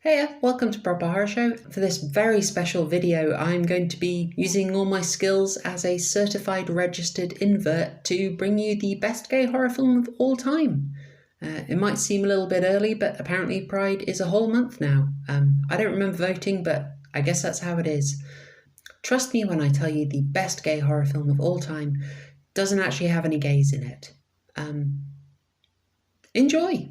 Hey, welcome to Proper Horror Show. For this very special video, I'm going to be using all my skills as a certified registered invert to bring you the best gay horror film of all time. It might seem a little bit early, but apparently Pride is a whole month now. I don't remember voting, but I guess that's how it is. Trust me when I tell you the best gay horror film of all time doesn't actually have any gays in it. Enjoy!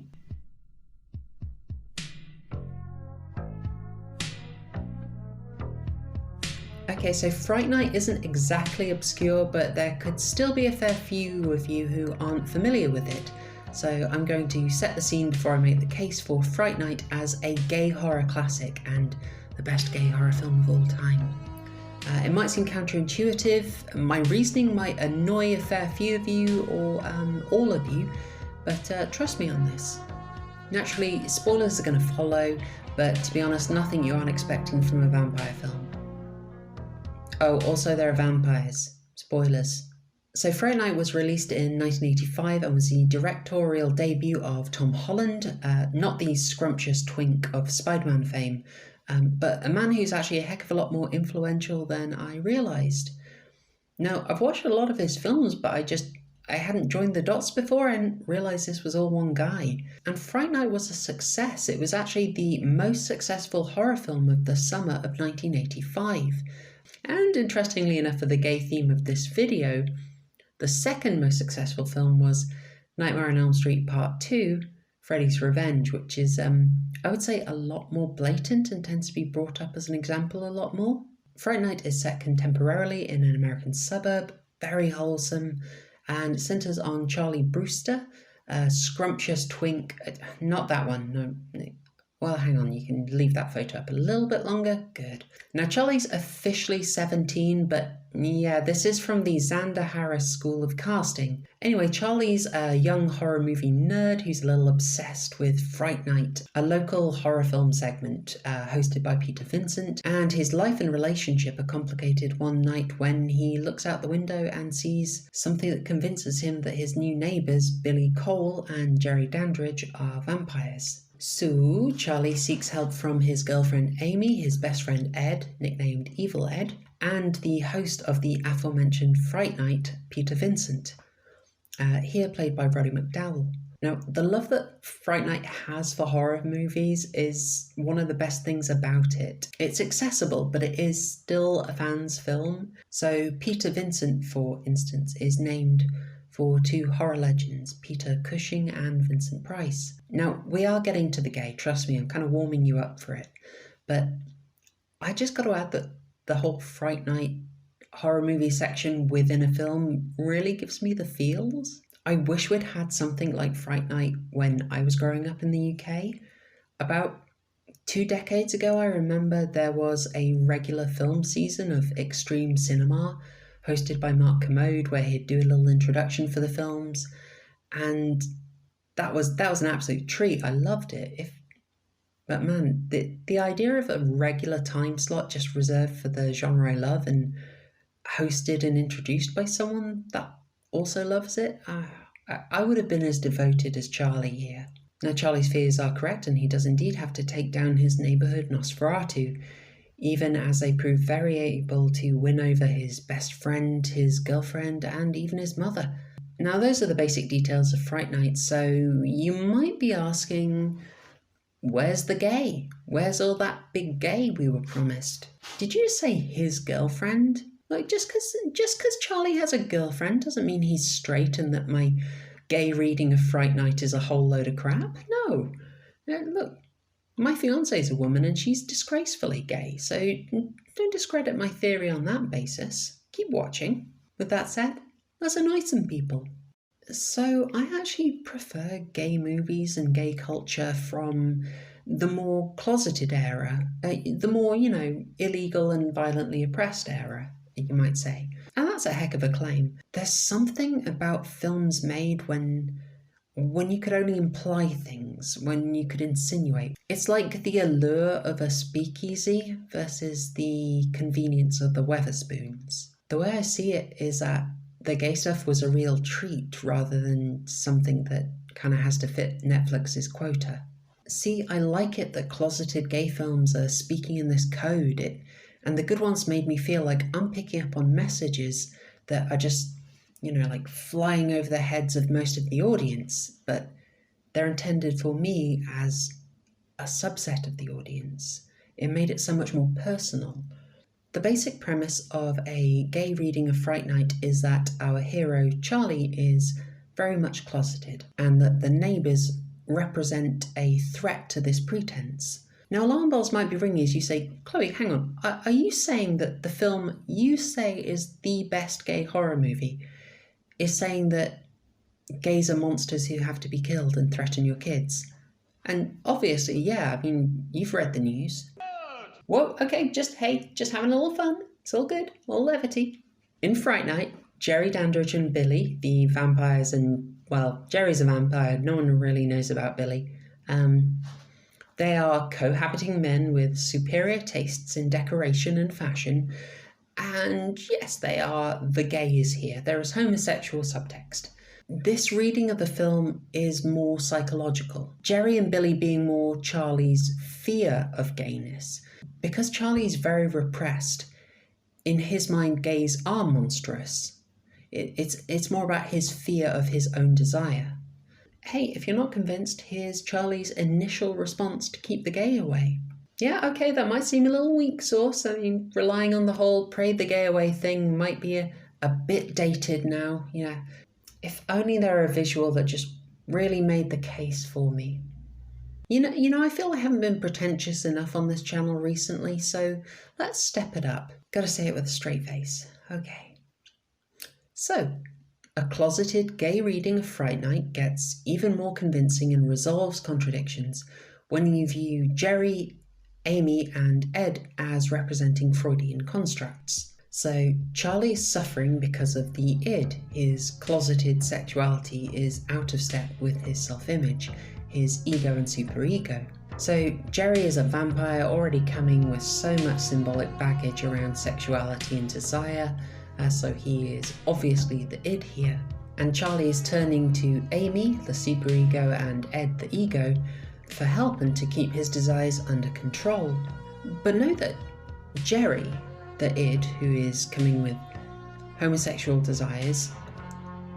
Okay, so Fright Night isn't exactly obscure, but there could still be a fair few of you who aren't familiar with it. So I'm going to set the scene before I make the case for Fright Night as a gay horror classic and the best gay horror film of all time. It might seem counterintuitive, my reasoning might annoy a fair few of you or all of you, but trust me on this. Naturally, spoilers are going to follow, but to be honest, nothing you aren't expecting from a vampire film. Oh, also there are vampires. Spoilers. So Freud Night was released in 1985 and was the directorial debut of Tom Holland, not the scrumptious twink of Spider-Man fame, but a man who's actually a heck of a lot more influential than I realised. Now, I've watched a lot of his films, but I hadn't joined the dots before and realised this was all one guy. And Fright Night was a success. It was actually the most successful horror film of the summer of 1985. And interestingly enough, for the gay theme of this video, the second most successful film was Nightmare on Elm Street Part 2, Freddy's Revenge, which is, I would say, a lot more blatant and tends to be brought up as an example a lot more. Fright Night is set contemporarily in an American suburb, very wholesome, and it centres on Charlie Brewster, a scrumptious twink. Not that one, no. Well, hang on, you can leave that photo up a little bit longer. Good. Now, Charlie's officially 17, but yeah, this is from the Xander Harris School of Casting. Anyway, Charlie's a young horror movie nerd who's a little obsessed with Fright Night, a local horror film segment hosted by Peter Vincent, and his life and relationship are complicated one night when he looks out the window and sees something that convinces him that his new neighbours, Billy Cole and Jerry Dandridge, are vampires. So, Charlie seeks help from his girlfriend Amy, his best friend Ed, nicknamed Evil Ed, and the host of the aforementioned Fright Night, Peter Vincent, here played by Roddy McDowall. Now, the love that Fright Night has for horror movies is one of the best things about it. It's accessible, but it is still a fan's film. So Peter Vincent, for instance, is named for two horror legends, Peter Cushing and Vincent Price. Now, we are getting to the gay, trust me, I'm kind of warming you up for it. But I just got to add that the whole Fright Night horror movie section within a film really gives me the feels. I wish we'd had something like Fright Night when I was growing up in the UK. About 2 decades ago, I remember there was a regular film season of Extreme Cinema, hosted by Mark Commode, where he'd do a little introduction for the films, and that was an absolute treat. I loved it. But man, the idea of a regular time slot just reserved for the genre I love and hosted and introduced by someone that also loves it, I would have been as devoted as Charlie here. Now, Charlie's fears are correct, and he does indeed have to take down his neighbourhood Nosferatu, even as they prove very able to win over his best friend, his girlfriend, and even his mother. Now, those are the basic details of Fright Night, so you might be asking, where's the gay? Where's all that big gay we were promised? Did you say his girlfriend? Like, just because Charlie has a girlfriend doesn't mean he's straight and that my gay reading of Fright Night is a whole load of crap. No. Look. My fiance's a woman and she's disgracefully gay, so don't discredit my theory on that basis. Keep watching. With that said, let's annoy some people. So I actually prefer gay movies and gay culture from the more closeted era, the more, illegal and violently oppressed era, you might say. And that's a heck of a claim. There's something about films made when you could only imply things, when you could insinuate. It's like the allure of a speakeasy versus the convenience of the Weatherspoons. The way I see it is that the gay stuff was a real treat rather than something that kind of has to fit Netflix's quota. See, I like it that closeted gay films are speaking in this code, and the good ones made me feel like I'm picking up on messages that are just, like flying over the heads of most of the audience, but they're intended for me as a subset of the audience. It made it so much more personal. The basic premise of a gay reading of Fright Night is that our hero, Charlie, is very much closeted, and that the neighbours represent a threat to this pretense. Now, alarm bells might be ringing as you say, Chloe, hang on, are you saying that the film you say is the best gay horror movie is saying that gays are monsters who have to be killed and threaten your kids? And obviously, yeah, I mean, you've read the news. Whoa, okay, just having a little fun. It's all good, all levity. In Fright Night, Jerry Dandridge and Billy, the vampires, and, well, Jerry's a vampire, no one really knows about Billy. They are cohabiting men with superior tastes in decoration and fashion, and yes, they are the gays here. There is homosexual subtext. This reading of the film is more psychological, Jerry and Billy being more Charlie's fear of gayness. Because Charlie's very repressed, in his mind gays are monstrous. It's more about his fear of his own desire. Hey, if you're not convinced, here's Charlie's initial response to keep the gay away. Yeah, okay, that might seem a little weak sauce. I mean, relying on the whole pray the gay away thing might be a bit dated now. Yeah. If only there were a visual that just really made the case for me. You know, I feel I haven't been pretentious enough on this channel recently, so let's step it up. Gotta say it with a straight face. Okay. So, a closeted gay reading of Fright Night gets even more convincing and resolves contradictions when you view Jerry, Amy, and Ed as representing Freudian constructs. So, Charlie is suffering because of the id. His closeted sexuality is out of step with his self-image, his ego and superego. So, Jerry is a vampire already coming with so much symbolic baggage around sexuality and desire, so he is obviously the id here. And Charlie is turning to Amy, the superego, and Ed, the ego, for help and to keep his desires under control. But know that Jerry, the id, who is coming with homosexual desires,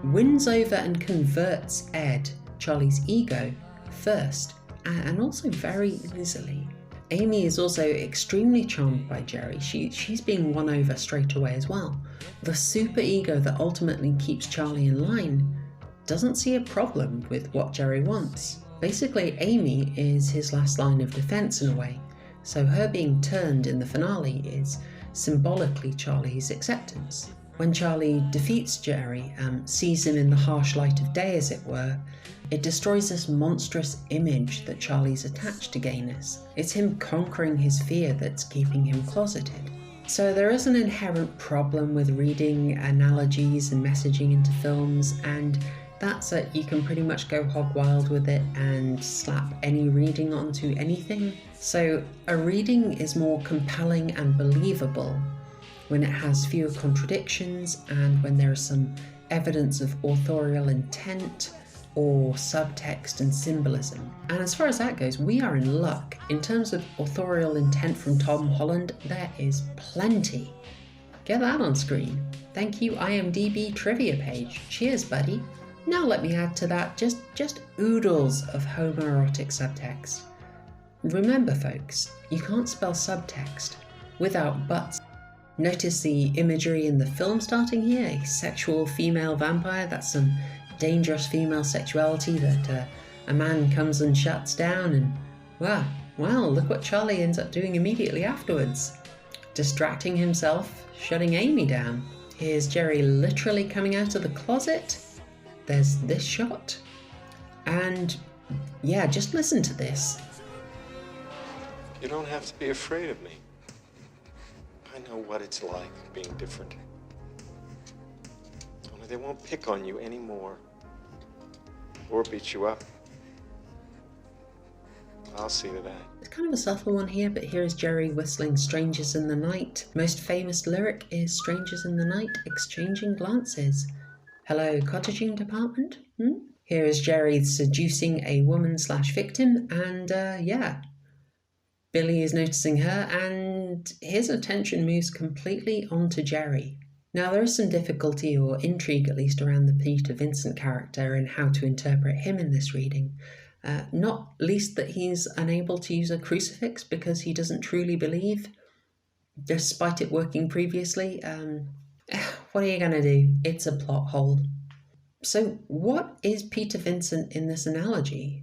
wins over and converts Ed, Charlie's ego, first, and also very easily. Amy is also extremely charmed by Jerry. She's being won over straight away as well. The superego that ultimately keeps Charlie in line doesn't see a problem with what Jerry wants. Basically, Amy is his last line of defense in a way, so her being turned in the finale is symbolically Charlie's acceptance. When Charlie defeats Jerry, sees him in the harsh light of day as it were, it destroys this monstrous image that Charlie's attached to gayness. It's him conquering his fear that's keeping him closeted. So there is an inherent problem with reading analogies and messaging into films, and that's that you can pretty much go hog wild with it and slap any reading onto anything. So a reading is more compelling and believable when it has fewer contradictions and when there is some evidence of authorial intent or subtext and symbolism. And as far as that goes, we are in luck. In terms of authorial intent from Tom Holland, there is plenty. Get that on screen. Thank you, IMDb trivia page. Cheers, buddy. Now let me add to that just oodles of homoerotic subtext. Remember, folks, you can't spell subtext without buts. Notice the imagery in the film starting here, a sexual female vampire. That's some dangerous female sexuality that a man comes and shuts down, and wow, look what Charlie ends up doing immediately afterwards. Distracting himself, shutting Amy down. Here's Jerry literally coming out of the closet. There's this shot. And yeah, just listen to this. You don't have to be afraid of me. I know what it's like being different. Only they won't pick on you anymore. Or beat you up. I'll see to that. It's kind of a subtle one here, but here is Jerry whistling Strangers in the Night. Most famous lyric is Strangers in the Night, exchanging glances. Hello, cottaging department? Here is Jerry seducing a woman/victim, and Billy is noticing her, and his attention moves completely onto Jerry. Now, there is some difficulty, or intrigue at least, around the Peter Vincent character and how to interpret him in this reading. Not least that he's unable to use a crucifix because he doesn't truly believe, despite it working previously. What are you going to do? It's a plot hole. So what is Peter Vincent in this analogy?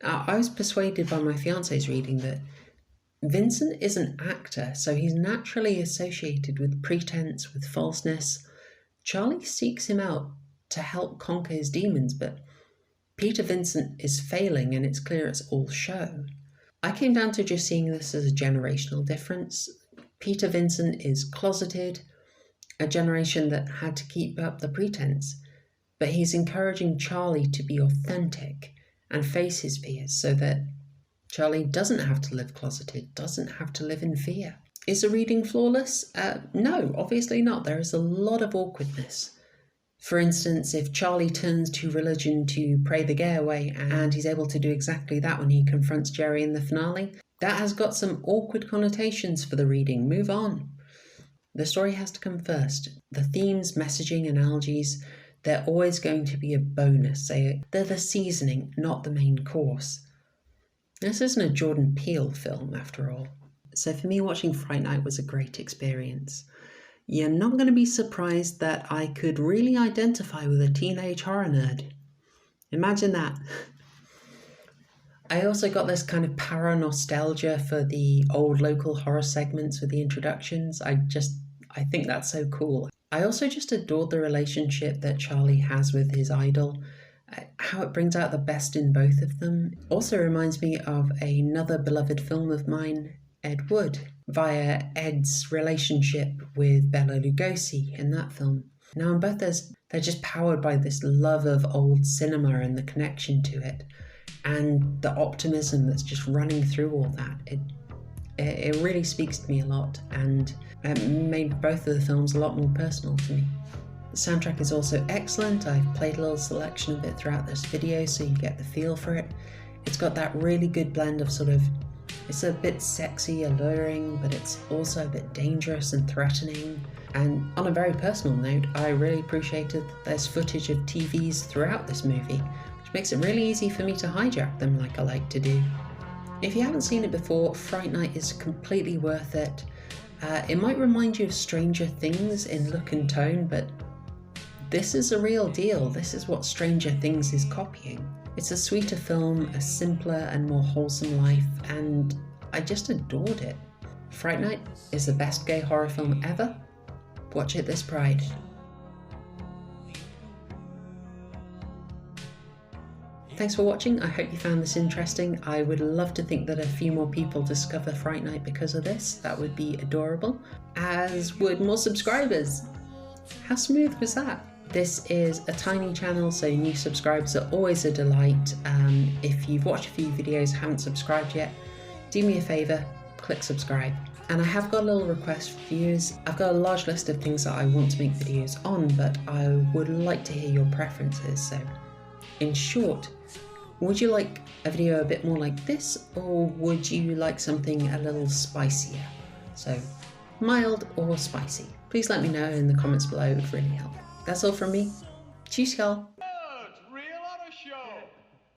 I was persuaded by my fiance's reading that Vincent is an actor, so he's naturally associated with pretense, with falseness. Charlie seeks him out to help conquer his demons, but Peter Vincent is failing, and it's clear it's all show. I came down to just seeing this as a generational difference. Peter Vincent is closeted, a generation that had to keep up the pretense, but he's encouraging Charlie to be authentic and face his fears so that Charlie doesn't have to live closeted, doesn't have to live in fear. Is the reading flawless? No, obviously not. There is a lot of awkwardness. For instance, if Charlie turns to religion to pray the gay away, and he's able to do exactly that when he confronts Jerry in the finale, that has got some awkward connotations for the reading. Move on. The story has to come first. The themes, messaging, analogies, they're always going to be a bonus. They're the seasoning, not the main course. This isn't a Jordan Peele film, after all. So for me, watching Fright Night was a great experience. You're not going to be surprised that I could really identify with a teenage horror nerd. Imagine that. I also got this kind of para-nostalgia for the old local horror segments with the introductions. I think that's so cool. I also just adored the relationship that Charlie has with his idol, how it brings out the best in both of them. Also reminds me of another beloved film of mine, Ed Wood, via Ed's relationship with Bela Lugosi in that film. Now, in both they're just powered by this love of old cinema and the connection to it, and the optimism that's just running through all that. It really speaks to me a lot, and it made both of the films a lot more personal to me. The soundtrack is also excellent. I've played a little selection of it throughout this video so you get the feel for it. It's got that really good blend of it's a bit sexy, alluring, but it's also a bit dangerous and threatening. And on a very personal note, I really appreciated that there's footage of TVs throughout this movie, which makes it really easy for me to hijack them like I like to do. If you haven't seen it before, Fright Night is completely worth it. It might remind you of Stranger Things in look and tone, but this is a real deal. This is what Stranger Things is copying. It's a sweeter film, a simpler and more wholesome life, and I just adored it. Fright Night is the best gay horror film ever. Watch it this Pride. Thanks for watching. I hope you found this interesting. I would love to think that a few more people discover Fright Night because of this. That would be adorable. As would more subscribers. How smooth was that? This is a tiny channel, so new subscribers are always a delight. If you've watched a few videos, haven't subscribed yet, do me a favour, click subscribe. And I have got a little request for viewers. I've got a large list of things that I want to make videos on, but I would like to hear your preferences. So, in short, would you like a video a bit more like this, or would you like something a little spicier? So, mild or spicy? Please let me know in the comments below, it would really help. That's all from me. Cheers, y'all.